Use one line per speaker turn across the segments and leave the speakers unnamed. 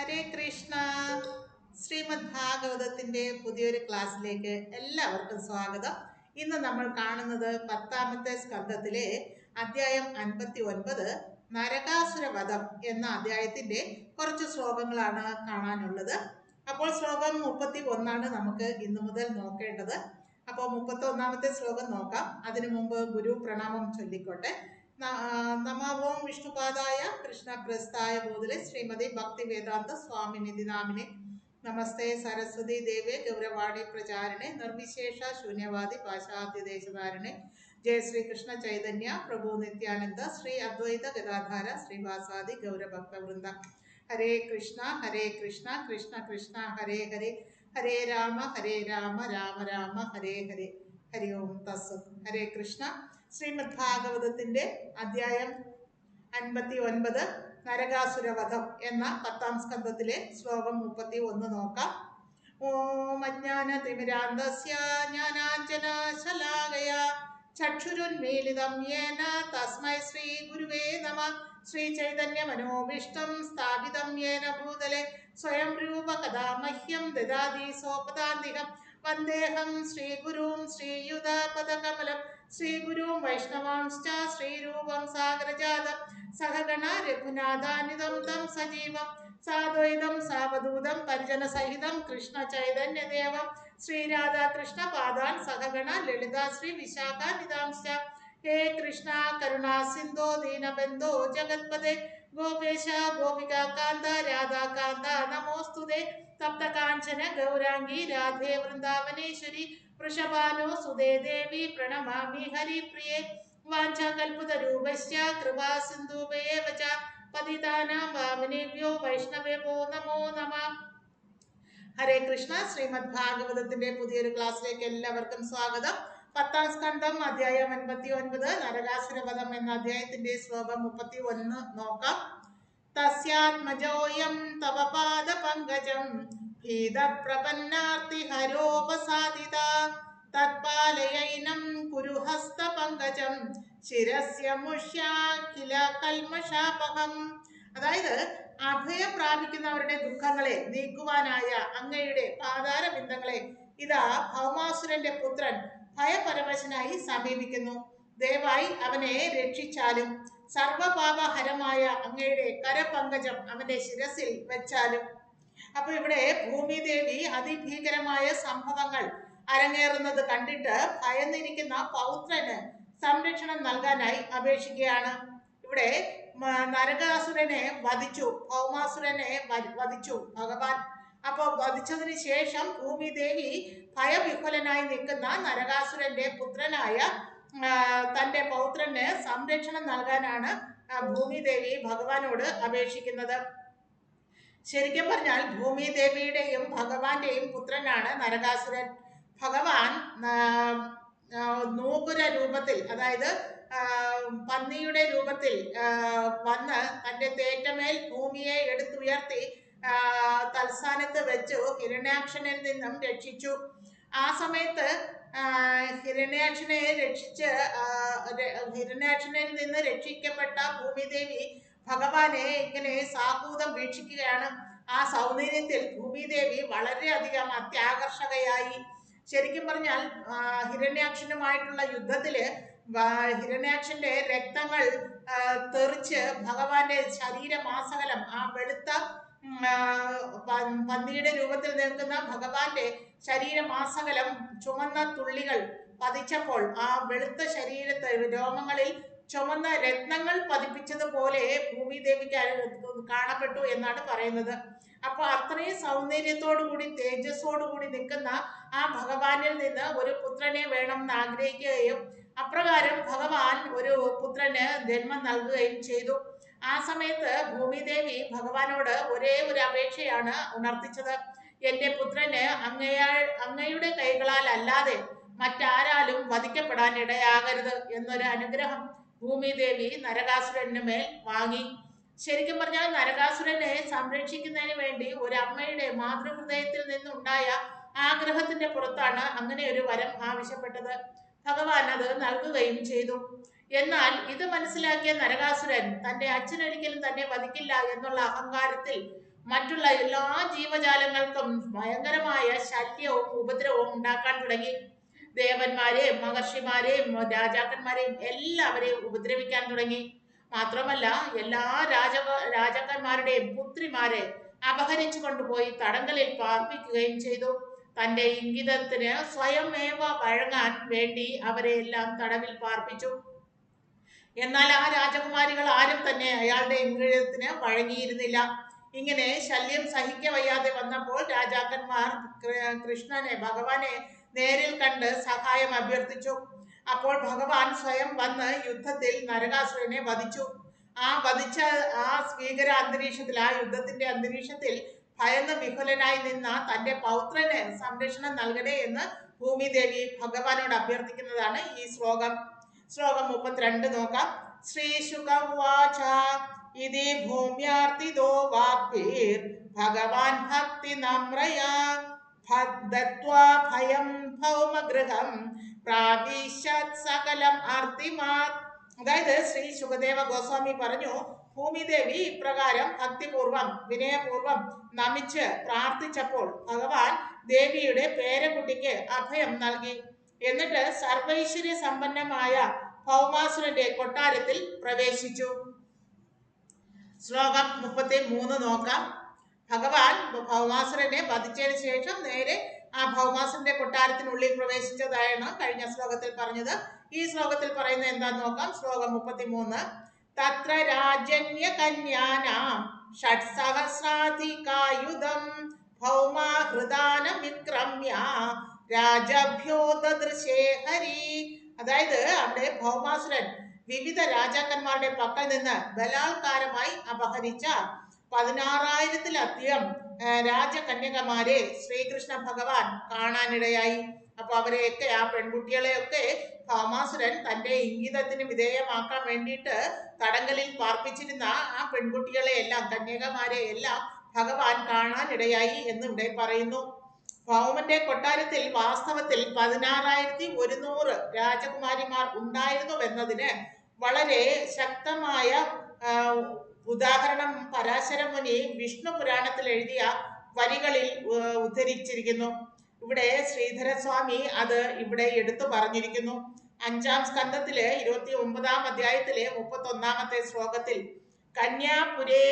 ഹരേ കൃഷ്ണ. ശ്രീമദ് ഭാഗവതത്തിന്റെ പുതിയൊരു ക്ലാസ്സിലേക്ക് എല്ലാവർക്കും സ്വാഗതം. ഇന്ന് നമ്മൾ കാണുന്നത് 10ാമത്തെ സ്കന്ധത്തിലെ അധ്യായം 59 നരകാസുരവധം എന്ന അധ്യായത്തിന്റെ കുറച്ച് ശ്ലോകങ്ങളാണ് കാണാനുള്ളത്. അപ്പോൾ ശ്ലോകം 31 നമുക്ക് ഇന്നു മുതൽ നോക്കേണ്ടത്. അപ്പോൾ 31ാമത്തെ ശ്ലോകം നോക്കാം. അതിനു മുമ്പ് ഗുരു പ്രണാമം ചൊല്ലിക്കോട്ടെ. നമോം വിഷ്ണുപാദായ കൃഷ്ണപ്രസ്ഥായ ബോധിലെ ശ്രീമതി ഭക്തി വേദാന്ത സ്വാമിനിധി നാമിനെ നമസ്തേ സരസ്വതി ദേവേ ഗൗരവാണി പ്രചാരണെ നിർവിശേഷ ശൂന്യവാദി പാശ്ചാത്യദേശധാരണെ ജയ ശ്രീകൃഷ്ണ ചൈതന്യ പ്രഭു നിത്യാനന്ദ ശ്രീ അദ്വൈത ഗദാധാര ശ്രീവാസാദി ഗൗരഭക്തവൃന്ദ. ഹരേ കൃഷ്ണ കൃഷ്ണ കൃഷ്ണ ഹരേ ഹരേ ഹരേ രാമ രാമ രാമ ഹരേ ഹരേ. ഹരി ഓം തസ്സത്. ഹരേ കൃഷ്ണ. ശ്രീമദ് ഭാഗവതത്തിന്റെ അധ്യായം 59 നരകാസുരവധം എന്ന 10ാം സ്കന്ധത്തിലെ ശ്ലോകം 31 നോക്കാം. ഓം അജ്ഞാനതിമിരാന്ധസ്യ ജ്ഞാനാഞ്ജനശലാകയാ ചക്ഷുരുന്മീലിതം യേന തസ്മൈ ശ്രീ ഗുരുവേ നമഃ. ശ്രീ ചൈതന്യ മനോഭീഷ്ടം സ്ഥാപിതം യേന ഭൂതലെ സ്വയം രൂപ കഥാ മഹ്യം ദദാതി സോപദാന്തികം വന്ദേഹം ശ്രീഗുരും ശ്രീയുതപദകമലം ശ്രീഗുരും വൈഷ്ണവാംശ്ച ശ്രീരൂപം സാഗരജാതം സഹഗണ രഘുനാഥാനിതം തം സജീവം സാദ്വൈതം സാവധൂതം പരിജനസഹിതം കൃഷ്ണ ചൈതന്യദേവം ശ്രീരാധാകൃഷ്ണ പാദാൻ സഹഗണ ലളിത ശ്രീ വിശാഖാനിതാംശ്ച. ഹേ കൃഷ്ണ കരുണാ സിന്ധോ ദീനബന്ധോ ജഗത്പദേ ഗോപേശ ഗോപിക കാന്ത രാധാകാന്ത നമോസ്തുതേ. തപ്തകാഞ്ചന ഗൗരാംഗി രാധേ വൃന്ദാവനേശ്വരി വൃഷഭാനോ സുതേ ദേവി പ്രണമാമി ഹരിപ്രിയേ. വാഞ്ചാകൽപതരൂപശ്ച കൃപാ സിന്ധൂഭയേവ ച പതിതാനാം പാവനേഭ്യോ വൈഷ്ണവേഭ്യോ നമോ നമഃ. ഹരേ കൃഷ്ണ. ശ്രീമദ് ഭാഗവതത്തിന്റെ പുതിയൊരു ക്ലാസ്സിലേക്ക് എല്ലാവർക്കും സ്വാഗതം. 10ാം സ്കന്ധം അധ്യായം 59 നരകാസുരവധം എന്ന അധ്യായത്തിന്റെ ശ്ലോകം 31 നോക്കാം. തസ്യാത്മജോയം തവ പാദ പങ്കജം ഭീത പ്രപന്നാർത്തി ഹരോപസാദിത തത്പാലയൈനം കുരു ഹസ്ത പങ്കജം ശിരസ്യ മുഷ്യാഖില കൽമഷാപഹം. അതായത് അഭയം പ്രാപിക്കുന്നവരുടെ ദുഃഖങ്ങളെ നീക്കുവാനായ അങ്ങയുടെ പാതാരബിന്ദങ്ങളെ ഇതാ ഭൗമാസുരന്റെ പുത്രൻ ഭയപരവശനായി സമീപിക്കുന്നു. ദയവായി അവനെ രക്ഷിച്ചാലും സർവപാപഹരമായ അങ്ങയുടെ കരപങ്കജം അവന്റെ ശിരസിൽ വെച്ചാലും. അപ്പൊ ഇവിടെ ഭൂമിദേവി അതിഭീകരമായ സംഭവങ്ങൾ അരങ്ങേറുന്നത് കണ്ടിട്ട് ഭയന്നിരിക്കുന്ന പൗത്രന് സംരക്ഷണം നൽകാനായി അപേക്ഷിക്കുകയാണ്. ഇവിടെ നരകാസുരനെ വധിച്ചു, ഭൗമാസുരനെ വധിച്ചു ഭഗവാൻ. അപ്പോൾ വധിച്ചതിന് ശേഷം ഭൂമിദേവി ഭയവിഹ്വലനായി നിൽക്കുന്ന നരകാസുരന്റെ പുത്രനായ തന്റെ പൗത്രന് സംരക്ഷണം നൽകാനാണ് ഭൂമിദേവി ഭഗവാനോട് അപേക്ഷിക്കുന്നത്. ശരിക്കും പറഞ്ഞാൽ ഭൂമിദേവിയുടെയും ഭഗവാന്റെയും പുത്രനാണ് നരകാസുരൻ. ഭഗവാൻ നൂപുര രൂപത്തിൽ, അതായത് പന്നിയുടെ രൂപത്തിൽ വന്ന് തന്റെ തേറ്റമേൽ ഭൂമിയെ എടുത്തുയർത്തി തൽസ്ഥാനത്ത് വെച്ചു ഹിരണ്യാക്ഷനിൽ നിന്നും രക്ഷിച്ചു. ആ സമയത്ത് ഹിരണ്യാക്ഷനിൽ നിന്ന് രക്ഷിക്കപ്പെട്ട ഭൂമിദേവി ഭഗവാനെ ഇങ്ങനെ സാഹൂതം വീക്ഷിക്കുകയാണ്. ആ സൗന്ദര്യത്തിൽ ഭൂമിദേവി വളരെയധികം അത്യാകർഷകയായി. ശരിക്കും പറഞ്ഞാൽ ഹിരണ്യാക്ഷനുമായിട്ടുള്ള യുദ്ധത്തില് ഹിരണ്യാക്ഷന്റെ രക്തങ്ങൾ തെറിച്ച് ഭഗവാന്റെ ശരീരമാസകലം, ആ വെളുത്ത പന്നിയുടെ രൂപത്തിൽ നിൽക്കുന്ന ഭഗവാന്റെ ശരീരമാസകലം ചുമന്ന തുള്ളികൾ പതിച്ചപ്പോൾ ആ വെളുത്ത ശരീരത്തെ രോമങ്ങളിൽ ചുമന്ന രത്നങ്ങൾ പതിപ്പിച്ചതുപോലെ ഭൂമിദേവിക്ക് കാണപ്പെട്ടു എന്നാണ് പറയുന്നത്. അപ്പൊ അത്രയും സൗന്ദര്യത്തോടുകൂടി തേജസ്സോടുകൂടി നിൽക്കുന്ന ആ ഭഗവാനിൽ നിന്ന് ഒരു പുത്രനെ വേണമെന്ന് ആഗ്രഹിക്കുകയും അപ്രകാരം ഭഗവാൻ ഒരു പുത്രന് ജന്മം നൽകുകയും ചെയ്തു. ആ സമയത്ത് ഭൂമിദേവി ഭഗവാനോട് ഒരേ ഒരു അപേക്ഷയാണ് ഉണർത്തിച്ചത്. എന്റെ പുത്രന് അങ്ങയുടെ കൈകളാൽ അല്ലാതെ മറ്റാരാലും വധിക്കപ്പെടാൻ ഇടയാകരുത് എന്നൊരു അനുഗ്രഹം ഭൂമിദേവി നരകാസുരന് മേൽ വാങ്ങി. ശരിക്കും പറഞ്ഞാൽ നരകാസുരനെ സംരക്ഷിക്കുന്നതിന് വേണ്ടി ഒരു അമ്മയുടെ മാതൃഹൃദയത്തിൽ നിന്നുണ്ടായ ആഗ്രഹത്തിന്റെ പുറത്താണ് അങ്ങനെ ഒരു വരം ആവശ്യപ്പെട്ടത്. ഭഗവാൻ അത് നൽകുകയും ചെയ്തു. എന്നാൽ ഇത് മനസ്സിലാക്കിയ നരകാസുരൻ തന്റെ അച്ഛനൊരിക്കലും തന്നെ വധിക്കില്ല എന്നുള്ള അഹങ്കാരത്തിൽ മറ്റുള്ള എല്ലാ ജീവജാലങ്ങൾക്കും ഭയങ്കരമായ ശല്യവും ഉപദ്രവവും ഉണ്ടാക്കാൻ തുടങ്ങി. ദേവന്മാരെയും മഹർഷിമാരെയും രാജാക്കന്മാരെയും എല്ലാവരെയും ഉപദ്രവിക്കാൻ തുടങ്ങി. മാത്രമല്ല എല്ലാ രാജാക്കന്മാരുടെയും പുത്രിമാരെ അപഹരിച്ചു കൊണ്ടുപോയി തടങ്കലിൽ പാർപ്പിക്കുകയും ചെയ്തു. തന്റെ ഇംഗിതത്തിന് സ്വയമേവ വഴങ്ങാൻ വേണ്ടി അവരെ എല്ലാം തടവിൽ പാർപ്പിച്ചു. എന്നാൽ ആ രാജകുമാരികൾ ആരും തന്നെ അയാളുടെ ഇംഗിതത്തിന് വഴങ്ങിയിരുന്നില്ല. ഇങ്ങനെ ശല്യം സഹിക്കവയ്യാതെ വന്നപ്പോൾ രാജാക്കന്മാർ ഭഗവാനെ നേരിൽ കണ്ട് സഹായം അഭ്യർത്ഥിച്ചു. അപ്പോൾ ഭഗവാൻ സ്വയം വന്ന് യുദ്ധത്തിൽ നരകാസുരനെ വധിച്ചു. വധിച്ച ഭീകര അന്തരീക്ഷത്തിൽ, ആ യുദ്ധത്തിന്റെ അന്തരീക്ഷത്തിൽ ഭയന്ന് വിഹുലനായി നിന്ന തന്റെ പൗത്രന് സംരക്ഷണം നൽകണേ എന്ന് ഭൂമിദേവി ഭഗവാനോട് അഭ്യർത്ഥിക്കുന്നതാണ് ഈ ശ്ലോകം. ശ്ലോകം 32 നോക്കാം. ശ്രീശുകവാച ഇതി ഭൂമ്യാർത്തിതോ വാക്വീർ ഭഗവാൻ ഭക്തി നമ്രയാ ദത്വാ ഭയം ഭൗമഗൃഹം പ്രാവിശത് സകലം അർത്തിമാത്. അതായത് ശ്രീ സുഖദേവ ഗോസ്വാമി പറഞ്ഞു, ഭൂമിദേവി ഇപ്രകാരം ഭക്തിപൂർവം വിനയപൂർവം നമിച്ച് പ്രാർത്ഥിച്ചപ്പോൾ ഭഗവാൻ ദേവിയുടെ പേരക്കുട്ടിക്ക് അഭയം നൽകി. എന്നിട്ട് സർവൈശ്വര്യ സമ്പന്നമായ ഭൗമാസുരന്റെ കൊട്ടാരത്തിൽ പ്രവേശിച്ചു. ശ്ലോകം 33 നോക്കാം. ഭഗവാൻ ഭൗമാസുരനെ വധിച്ചതിന് ശേഷം നേരെ ആ ഭൗമാസുരന്റെ കൊട്ടാരത്തിനുള്ളിൽ പ്രവേശിച്ചതായാണ് കഴിഞ്ഞ ശ്ലോകത്തിൽ പറഞ്ഞത്. ഈ ശ്ലോകത്തിൽ പറയുന്നത് എന്താന്ന് നോക്കാം. ശ്ലോകം 33. തത്ര രാജന്യ കന്യാനാം ഷട്സഹസ്രാധികായുധം ഭൗമാ ഹൃദാനം വിക്രമ്യ രാജഭ്യോ ദദൃശേ ഹരി. അതായത് അവിടെ ഭൗമാസുരൻ വിവിധ രാജാക്കന്മാരുടെ പക്കൽ നിന്ന് ബലാത്കാരമായി അപഹരിച്ച 16,000-ലധികം രാജകന്യകമാരെ ശ്രീകൃഷ്ണ ഭഗവാൻ കാണാനിടയായി. അപ്പൊ അവരെയൊക്കെ, ആ പെൺകുട്ടികളെയൊക്കെ ഭൗമാസുരൻ തന്റെ ഇംഗിതത്തിന് വിധേയമാക്കാൻ വേണ്ടിയിട്ട് തടങ്കലിൽ പാർപ്പിച്ചിരുന്ന ആ പെൺകുട്ടികളെ എല്ലാം, കന്യകമാരെ എല്ലാം ഭഗവാൻ കാണാനിടയായി എന്ന് ഇവിടെ പറയുന്നു. ഭൗമന്റെ കൊട്ടാരത്തിൽ വാസ്തവത്തിൽ 16,100 രാജകുമാരിമാർ ഉണ്ടായിരുന്നുവെന്നതിന് വളരെ ശക്തമായ ഉദാഹരണം പരാശര മുനി വിഷ്ണു പുരാണത്തിൽ എഴുതിയ വരികളിൽ ഉദ്ധരിച്ചിരിക്കുന്നു. ഇവിടെ ശ്രീധരസ്വാമി അത് ഇവിടെ എടുത്തു പറഞ്ഞിരിക്കുന്നു. 5-ാം സ്കന്ധത്തിലെ 29-ാം അധ്യായത്തിലെ 31-ാമത്തെ ശ്ലോകത്തിൽ കന്യാപുരേ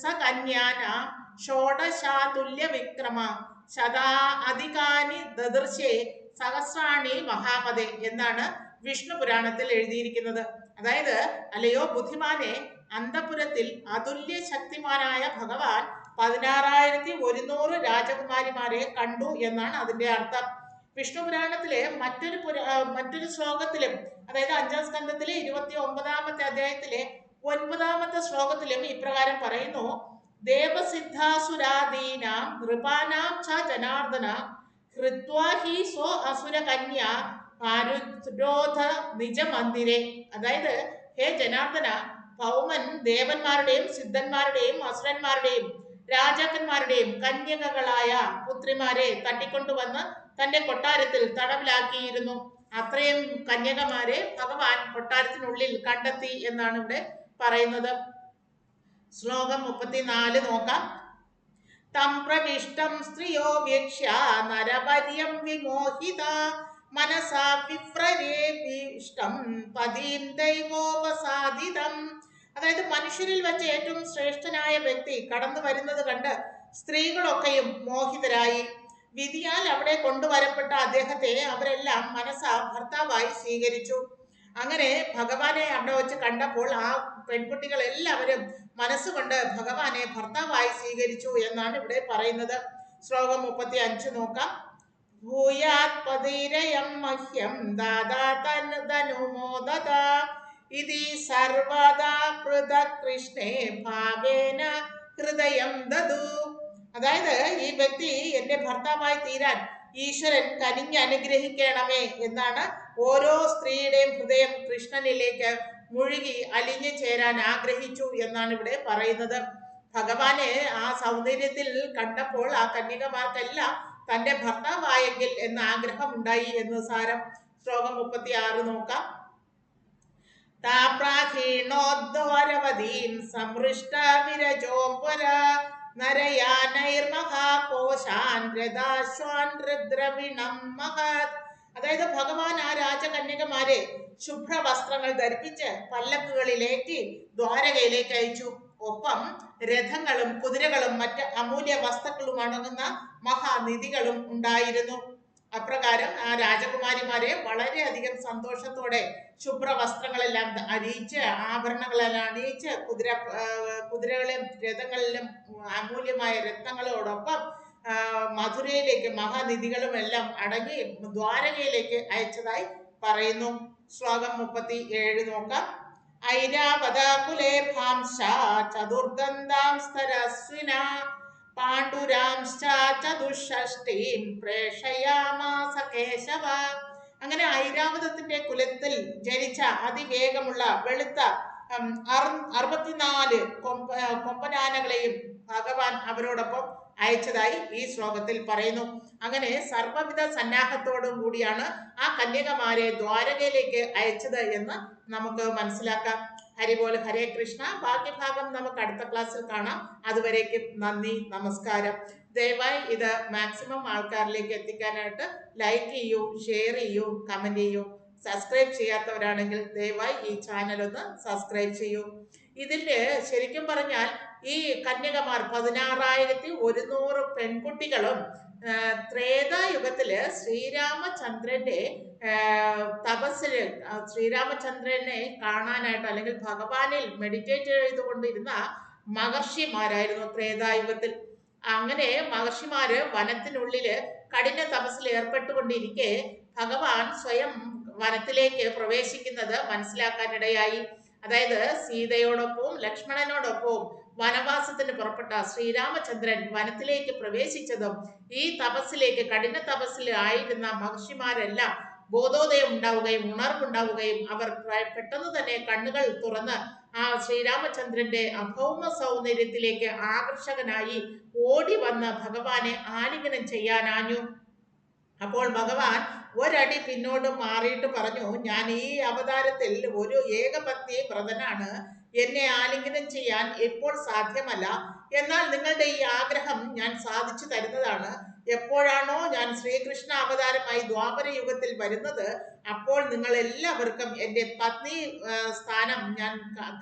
സ കന്യാന ഷോഡശാതുല്യ വിക്രമ ശതാ അധികാനി ദദൃശേ സഹസ്രാണി മഹാമതേ എന്നാണ് വിഷ്ണു പുരാണത്തിൽ എഴുതിയിരിക്കുന്നത്. അതായത്, അല്ലയോ ബുദ്ധിമാനെ, അന്തപുരത്തിൽ അതുല്യ ശക്തിമാനായ ഭഗവാൻ 16,100 രാജകുമാരിമാരെ കണ്ടു എന്നാണ് അതിന്റെ അർത്ഥം. വിഷ്ണു പുരാണത്തിലെ മറ്റൊരു ശ്ലോകത്തിലും, അതായത് 5-ാം സ്കന്ധത്തിലെ 29-ാമത്തെ അധ്യായത്തിലെ 9-ാമത്തെ ശ്ലോകത്തിലും ഇപ്രകാരം പറയുന്നു. ദേവസിദ്ധാസുരാദീനാം നൃപാനാം ച ജനാർദ്ദന ഹൃത്വാ ഹി സ്വ അസുര കന്യാ ആരുരോധ നിജ മന്ദിരേ. അതായത്, ഹേ ജനാർദ്ദന, ഭൗമൻ ദേവന്മാരുടെയും സിദ്ധന്മാരുടെയും അസുരന്മാരുടെയും രാജാക്കന്മാരുടെയും കന്യകകളായ പുത്രിമാരെ തട്ടിക്കൊണ്ടുവന്ന് തന്റെ കൊട്ടാരത്തിൽ തടവിലാക്കിയിരുന്നു. അത്രയും കന്യകമാരെ ഭഗവാൻ കൊട്ടാരത്തിനുള്ളിൽ കണ്ടെത്തി എന്നാണ് ഇവിടെ പറയുന്നത്. ശ്ലോകം 34 നോക്കാം. തം പ്രവിഷ്ടം സ്ത്രീയോ വീക്ഷ്യ നരപര്യം വിമോഹിത മനസാ വിപ്രരേഷ്ടം പദീം ദൈവോപസാദിതം. അതായത്, മനുഷ്യരിൽ വെച്ച് ഏറ്റവും ശ്രേഷ്ഠനായ വ്യക്തി കടന്നു വരുന്നത് കണ്ട് സ്ത്രീകളൊക്കെയും മോഹിതരായി. വിധിയാൽ അവിടെ കൊണ്ടുവരപ്പെട്ട അദ്ദേഹത്തെ അവരെല്ലാം മനസ്സാ ഭർത്താവായി സ്വീകരിച്ചു. അങ്ങനെ ഭഗവാനെ അവിടെ വെച്ച് കണ്ടപ്പോൾ ആ പെൺകുട്ടികൾ എല്ലാവരും മനസ്സുകൊണ്ട് ഭഗവാനെ ഭർത്താവായി സ്വീകരിച്ചു എന്നാണ് ഇവിടെ പറയുന്നത്. ശ്ലോകം 35 നോക്കാം. ഭൂയാത് പതിരയം മഹ്യം ദാദാ തനുമോദത ഇതി സർവദാ പൃഥക് കൃഷ്ണേ ഭാവേന ഹൃദയം ദദു. അതായത്, ഈ വ്യക്തി എന്റെ ഭർത്താവായി തീരാൻ ഈശ്വരൻ കനിഞ്ഞ് അനുഗ്രഹിക്കണമേ എന്നാണ് ഓരോ സ്ത്രീയുടെയും ഹൃദയം കൃഷ്ണനിലേക്ക് മുഴുകി അലിഞ്ഞു ചേരാൻ ആഗ്രഹിച്ചു എന്നാണ് ഇവിടെ പറയുന്നത്. ഭഗവാനെ ആ സൗന്ദര്യത്തിൽ കണ്ടപ്പോൾ ആ കന്യകമാർക്കെല്ലാം തന്റെ ഭർത്താവായെങ്കിൽ എന്ന ആഗ്രഹം ഉണ്ടായി എന്ന് സാരം. ശ്ലോകം 36 നോക്കാം. താപ്രാഹീണോദ്വാരവതീം സമൃഷ്ട വിരജോപര നരയാനൈർമഹാകോശാൻ രഥാശ്വാൻ രുദ്രവിണം മഹത്. അതായത് ഭഗവാൻ ആ രാജകന്യകമാരെ ശുഭ്രവസ്ത്രങ്ങൾ ധരിപ്പിച്ച് പല്ലക്കുകളിലേറ്റി ദ്വാരകയിലേക്ക് അയച്ചു. ഒപ്പം രഥങ്ങളും കുതിരകളും മറ്റ് അമൂല്യ വസ്തുക്കളും അടങ്ങുന്ന മഹാനിധികളും ഉണ്ടായിരുന്നു. അപ്രകാരം ആ രാജകുമാരിമാരെ വളരെയധികം സന്തോഷത്തോടെ ശുഭ്രവസ്ത്രങ്ങളെല്ലാം അണിയിച്ച് ആഭരണങ്ങളെല്ലാം അണിയിച്ച് കുതിരകളിലും രഥങ്ങളിലും അമൂല്യമായ രത്നങ്ങളോടൊപ്പം മധുരയിലേക്ക് മഹാനിധികളും എല്ലാം അടങ്ങി ദ്വാരകയിലേക്ക് അയച്ചതായി പറയുന്നു. ശ്ലോകം 37 നോക്കാം. ഐരാവതാകുലേ ഭാംശ ചതുർഗന്ധാംസ്തരസ്വിന പാണ്ഡുരാംശ്ച ചതുഷ്ഷഷ്ടീം പ്രേഷയാമാസ കേശവ. അങ്ങനെ ഐരാവതത്തിന്റെ കുലത്തിൽ ജനിച്ച അതിവേഗമുള്ള വെളുത്ത 64 കൊമ്പനാനകളെയും ഭഗവാൻ അവരോടൊപ്പം അയച്ചതായി ഈ ശ്ലോകത്തിൽ പറയുന്നു. അങ്ങനെ സർവവിധ സന്നാഹത്തോടും കൂടിയാണ് ആ കന്യകമാരെ ദ്വാരകയിലേക്ക് അയച്ചത് എന്ന് നമുക്ക് മനസ്സിലാക്കാം. ഹരിബോൽ, ഹരേ കൃഷ്ണ. ബാക്കി ഭാഗം നമുക്ക് അടുത്ത ക്ലാസ്സിൽ കാണാം. അതുവരേക്കും നന്ദി, നമസ്കാരം. ദയവായി ഇത് മാക്സിമം ആൾക്കാരിലേക്ക് എത്തിക്കാനായിട്ട് ലൈക്ക് ചെയ്യൂ, ഷെയർ ചെയ്യൂ, കമന്റ് ചെയ്യൂ. സബ്സ്ക്രൈബ് ചെയ്യാത്തവരാണെങ്കിൽ ദയവായി ഈ ചാനൽ ഒന്ന് സബ്സ്ക്രൈബ് ചെയ്യൂ. ഇതില് ശരിക്കും പറഞ്ഞാൽ ഈ കന്യകമാർ 16,100 പെൺകുട്ടികളും ത്രേതായുഗത്തില് ശ്രീരാമചന്ദ്രന്റെ തപസ്സില് ശ്രീരാമചന്ദ്രനെ കാണാനായിട്ട് അല്ലെങ്കിൽ ഭഗവാനിൽ മെഡിറ്റേറ്റ് ചെയ്തുകൊണ്ടിരുന്ന മഹർഷിമാരായിരുന്നു ത്രേതായുഗത്തിൽ. അങ്ങനെ മഹർഷിമാര് വനത്തിനുള്ളില് കഠിന തപസ്സിൽ ഏർപ്പെട്ടുകൊണ്ടിരിക്കെ ഭഗവാൻ സ്വയം വനത്തിലേക്ക് പ്രവേശിക്കുന്നത് മനസ്സിലാക്കാനിടയായി. അതായത് സീതയോടൊപ്പവും ലക്ഷ്മണനോടൊപ്പവും വനവാസത്തിന് പുറപ്പെട്ട ശ്രീരാമചന്ദ്രൻ വനത്തിലേക്ക് പ്രവേശിച്ചതും ഈ തപസ്സിലേക്ക് കഠിന തപസ്സിൽ ആയിരുന്ന മഹർഷിമാരെല്ലാം ബോധോദയം ഉണ്ടാവുകയും ഉണർവുണ്ടാവുകയും അവർ പെട്ടെന്ന് തന്നെ കണ്ണുകൾ തുറന്ന് ആ ശ്രീരാമചന്ദ്രന്റെ അഭൗമ സൗന്ദര്യത്തിലേക്ക് ആകർഷകനായി ഓടി വന്ന് ഭഗവാനെ ആലിംഗനം ചെയ്യാനാഞ്ഞു. അപ്പോൾ ഭഗവാൻ ഒരടി പിന്നോട്ട് മാറിയിട്ട് പറഞ്ഞു, ഞാൻ ഈ അവതാരത്തിൽ ഒരു ഏകപത്നി വ്രതനാണ്. എന്നെ ആലിംഗനം ചെയ്യാൻ ഇപ്പോൾ സാധ്യമല്ല. എന്നാൽ നിങ്ങളുടെ ഈ ആഗ്രഹം ഞാൻ സാധിച്ചു തരുന്നതാണ്. എപ്പോഴാണോ ഞാൻ ശ്രീകൃഷ്ണ അവതാരമായി ദ്വാപര യുഗത്തിൽ വരുന്നത്, അപ്പോൾ നിങ്ങൾ എല്ലാവർക്കും എൻ്റെ പത്നി സ്ഥാനം ഞാൻ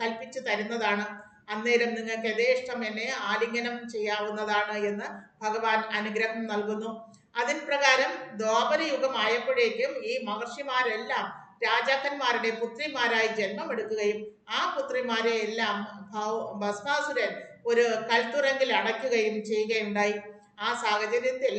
കൽപ്പിച്ചു തരുന്നതാണ്. അന്നേരം നിങ്ങൾക്ക് യഥേഷ്ടം എന്നെ ആലിംഗനം ചെയ്യാവുന്നതാണ് എന്ന് ഭഗവാൻ അനുഗ്രഹം നൽകുന്നു. അതിൻ പ്രകാരം ദ്വാപര യുഗമായപ്പോഴേക്കും ഈ മഹർഷിമാരെല്ലാം രാജാക്കന്മാരുടെ പുത്രിമാരായി ജന്മമെടുക്കുകയും ആ പുത്രിമാരെ എല്ലാം ഭസ്മാസുരൻ ഒരു കൽത്തുറങ്കിൽ അടയ്ക്കുകയും ചെയ്യുകയുണ്ടായി. ആ സാഹചര്യത്തിൽ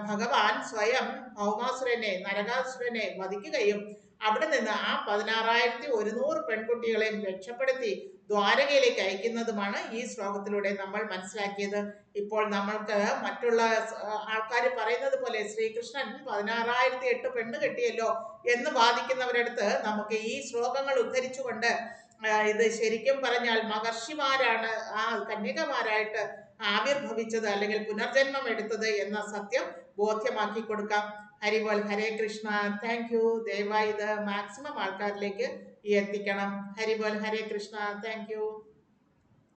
ഭഗവാൻ സ്വയം ഭൗമാസുരനെ നരകാസുരനെ വധിക്കുകയും അവിടെ നിന്ന് ആ 16,100 പെൺകുട്ടികളെയും രക്ഷപ്പെടുത്തി ദ്വാരകയിലേക്ക് അയക്കുന്നതുമാണ് ഈ ശ്ലോകത്തിലൂടെ നമ്മൾ മനസ്സിലാക്കിയത്. ഇപ്പോൾ നമ്മൾക്ക് മറ്റുള്ള ആൾക്കാർ പറയുന്നത് പോലെ ശ്രീകൃഷ്ണൻ 16,008 പെണ്ണ് കെട്ടിയല്ലോ എന്ന് വാദിക്കുന്നവരടുത്ത് നമുക്ക് ഈ ശ്ലോകങ്ങൾ ഉദ്ധരിച്ചുകൊണ്ട് ഇത് ശരിക്കും പറഞ്ഞാൽ മഹർഷിമാരാണ് ആ കന്യകമാരായിട്ട് ആവിർഭവിച്ചത് അല്ലെങ്കിൽ പുനർജന്മം എടുത്തത് എന്ന സത്യം ബോധ്യമാക്കി കൊടുക്കാം. ഹരിബോൽ, ഹരേ കൃഷ്ണ. Thank you. ദയവായി ഇത് മാക്സിമം ആൾക്കാരിലേക്ക് എത്തിക്കണം. ഹരിബോൽ, ഹരേ കൃഷ്ണ. Thank U.